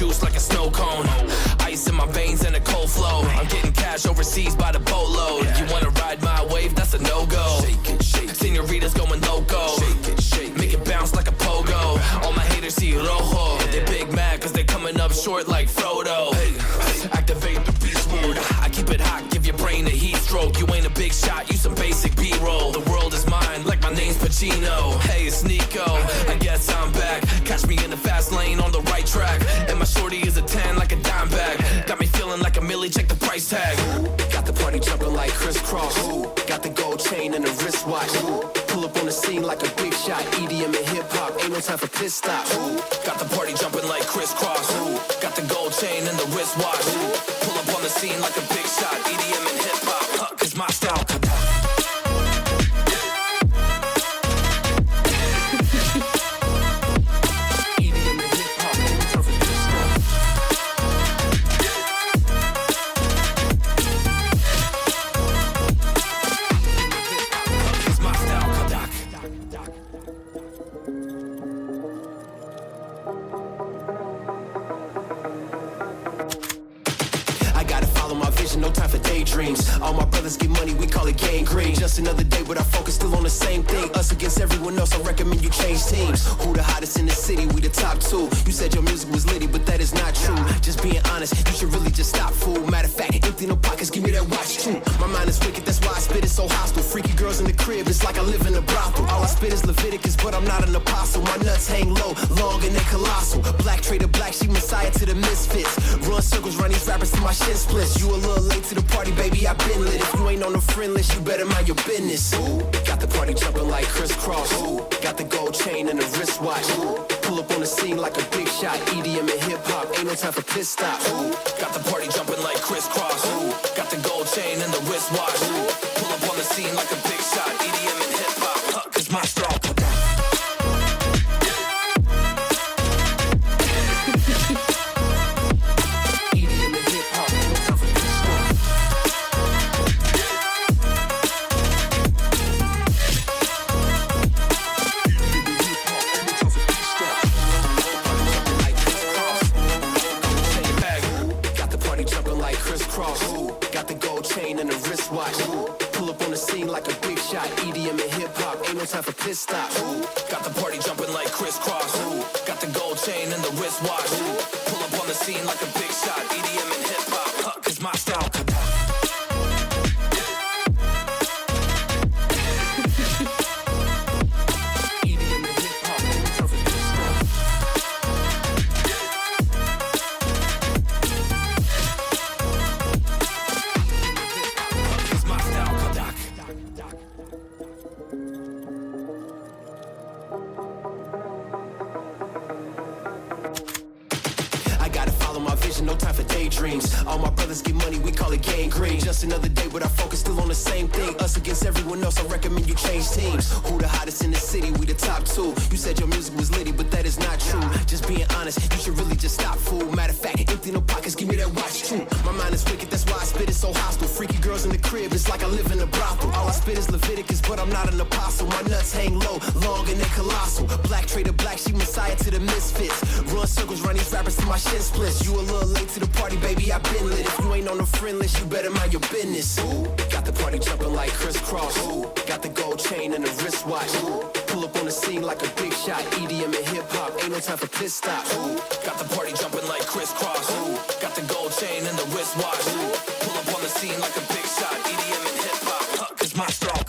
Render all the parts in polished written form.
juice like a snow cone. Ice in my veins and a cold flow. I'm getting cash overseas by the boatload. You wanna ride my wave? That's a no-go. Senoritas going loco. Make it bounce like a pogo. All my haters see rojo. They big mad cause they coming up short like Frodo. Activate the beast mode. I keep it hot, give your brain a heat stroke. You ain't a big shot, you some basic B-roll. The world is mine like my name's Pacino. Hey, it's Nico, I guess I'm back. Catch me in the fast lane on the right track. And my shorty is a 10 like a dime bag. Got me feeling like a milli, check the price tag. Got the party jumping like crisscross. Got the gold chain and the wristwatch. Pull up on the scene like a big shot. EDM and hip-hop, ain't no time for pit stops. Got the party jumping like crisscross. Got the gold chain and the wristwatch. Pull up on the scene like a big shot. EDM and hip-hop, cause my style. No time for daydreams. All my brothers get money, we call it gangrene. Just another day, but our focus still on the same thing. Us against everyone else, I recommend you change teams. Who the hottest in the city? We the top two. You said your music was litty, but that is not true. Just being honest, you should really just stop, fool. Matter of fact, empty no pockets, give me that watch too. My mind is wicked, that's why I spit it so hostile. Freaky girls in the crib, it's like I live in a brothel. All I spit is Leviticus, but I'm not an apostle. My nuts hang low, long and they colossal. Black trader black, she messiah to the misfits. Run circles, run these rappers to my shin splits. You a little late to the party, baby, I been lit. If you ain't on the friend list, you better mind your business. Got the party jumping like crisscross. Got the gold chain and the wristwatch. Pull up on the scene like a big shot. EDM and hip-hop, ain't no time for pit stops. Got the party jumping like crisscross. Got the gold chain and the wristwatch. Pull up on the scene like a big shot. EDM and hip-hop, cause my style. Got the gold chain and the wristwatch. Pull up on the scene like a big shot. EDM and hip-hop, ain't no time for pit stops. Got the party jumping like crisscross. Got the gold chain and the wristwatch. Pull up on the scene like a big shot. EDM and hip-hop, cause my style. No time for daydreams. All my brothers get money, we call it gangrene. Just another day, but our focus still on the same thing. Us against everyone else, I recommend you change teams. Who the hottest in the city? We the top two. You said your music was litty, but that is not true. Just being honest, you should really just stop, fool. Matter of fact, empty no pockets, give me that watch too. My mind is wicked, that's why I spit it so hostile. Freaky girls in the crib, it's like I live in a brothel. All I spit is Leviticus, but I'm not an apostle. My nuts hang low, long and they colossal. Black trader black, she messiah to the misfits. Run circles, run these rappers to my shin splits. You a little late to the party, baby, I been lit. If you ain't on the friend list, you better mind your business. Got the party jumping like crisscross. Got the gold chain and the wristwatch. Pull up on the scene like a big shot. EDM and hip-hop, ain't no time for pit stops. Got the party jumping like crisscross. Got the gold chain and the wristwatch. Pull up on the scene like a big shot. EDM and hip-hop, cause my style.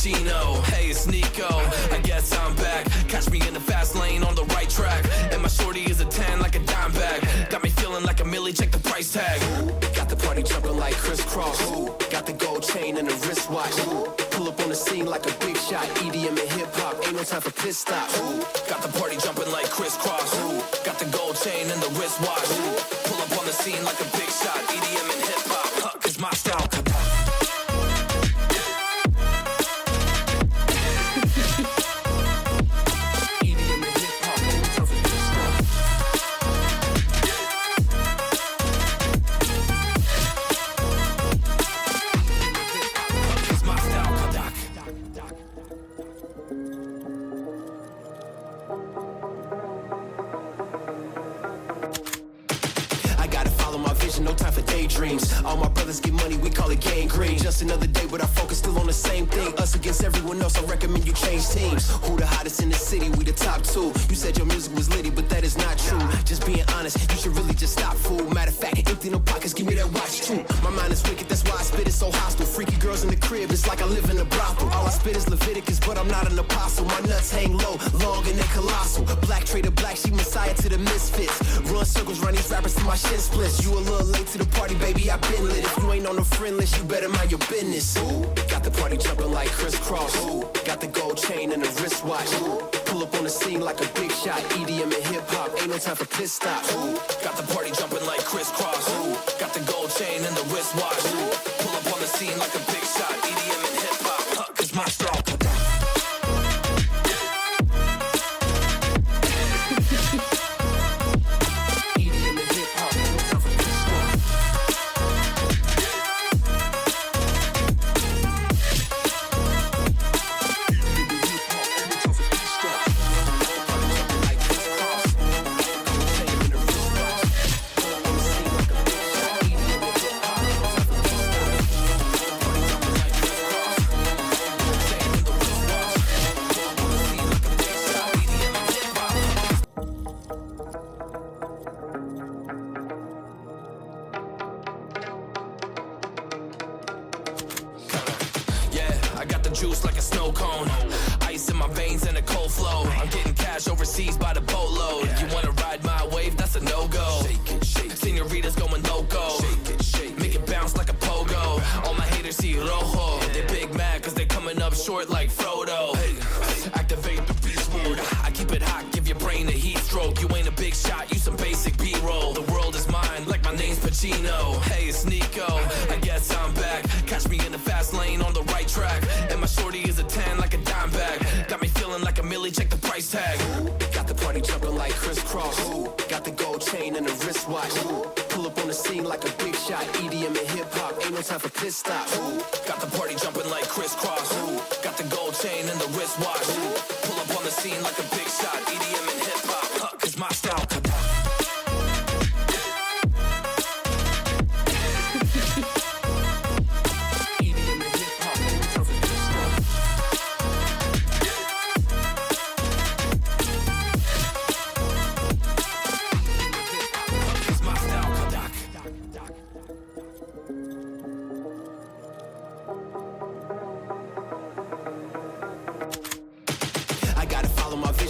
Pacino. Hey, it's Nico, I guess I'm back. Catch me in the fast lane on the right track. And my shorty is a 10 like a dime bag. Got me feeling like a milli, check the price tag. Got the party jumping like crisscross. Got the gold chain and the wristwatch. Pull up on the scene like a big shot. EDM and hip-hop, ain't no time for pit stops. Got the party jumping like crisscross. Got the gold chain and the wristwatch. Pull up on the scene like a big shot. EDM and hip-hop, cause my style. vision, no time for daydreams. All my brothers get money, we call it gang green. Just another day, but our focus still on the same thing. Us against everyone else, I recommend you change teams. Who the hottest in the city? We the top two. You said your music was litty, but that is not true. Just being honest, you should really just stop, fool. Matter of fact, empty no pockets, give me that watch too. My mind is wicked, that's why I spit it so hostile. Freaky girls in the crib, it's like I live in a brothel. All I spit is Leviticus, but I'm not an apostle. My nuts hang low, long and they colossal. Black trader black, she messiah to the misfits. Run circles, run these rappers to my shin splits. You a little late to the party, baby, I been lit. If you ain't on the friend list, you better mind your business. Ooh, got the party jumping like crisscross. Ooh, got the gold chain and the wristwatch. Ooh, pull up on the scene like a big shot. EDM and hip hop, ain't no time for pit stops. Ooh, got the party jumping like crisscross. Ooh, got the gold chain and the wristwatch. Ooh, pull up on the scene like a big shot. EDM and hip hop, cause my style. I got the juice like a snow cone. Ice in my veins and a cold flow. I'm getting cash overseas by the boatload. You wanna ride my wave? That's a no-go. Senoritas going loco. Make it bounce like a pogo. All my haters see rojo. They big mad cause they coming up short like Frodo. Activate the beast mode. I keep it hot, give your brain a heat stroke. You ain't a big shot, you some basic B-roll. The world is mine like my name's Pacino. Hey, it's Nico, I guess I'm back. Catch me in the fast lane on the right track. And my shorty is a 10 like a dime bag. Got me feeling like a millie, check the price tag. Got the party jumping like crisscross. Got the gold chain and the wristwatch. Pull up on the scene like a big shot. EDM and hip hop, ain't no time for pit stops. Got the party jumping like crisscross. Got the gold chain and the wristwatch. Pull up on the scene like a big shot. EDM and hip hop, cause my style.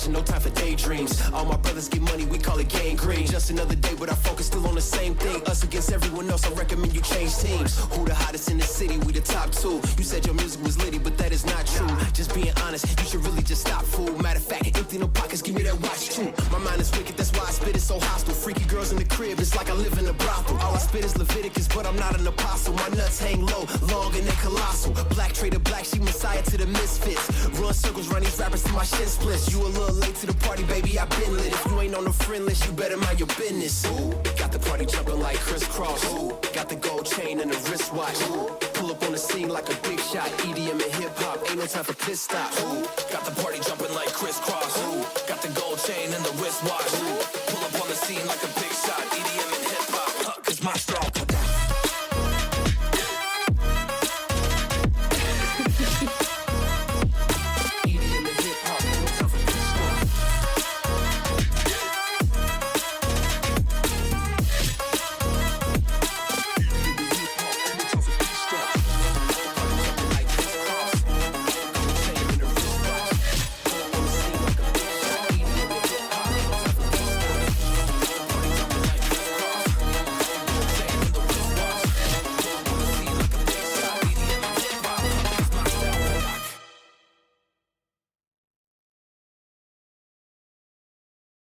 No time for daydreams. All my brothers get money, we call it gang green. Just another day, but our focus still on the same thing. Us against everyone else, I recommend you change teams. Who the hottest in the city? We the top two. You said your music was litty, but that is not true. Just being honest, you should really just stop, fool. Matter of fact, empty no pockets, give me that watch too. My mind is wicked, that's why I spit it so hostile. Freaky girls in the crib, it's like I live in a brothel. All I spit is Leviticus, but I'm not an apostle. My nuts hang low, long and they colossal. Black trader black, she messiah to the misfits. Run circles, run these rappers to my shin splits. You a little late to the party, baby, I been lit. If you ain't on the friend list, you better mind your business. Ooh, got the party jumping like crisscross. Ooh, got the gold chain and the wristwatch. Ooh, pull up on the scene like a big shot. EDM and hip hop, ain't no time for pit stops. Ooh, got the party jumping like crisscross. Ooh, got the gold chain and the wristwatch. Ooh,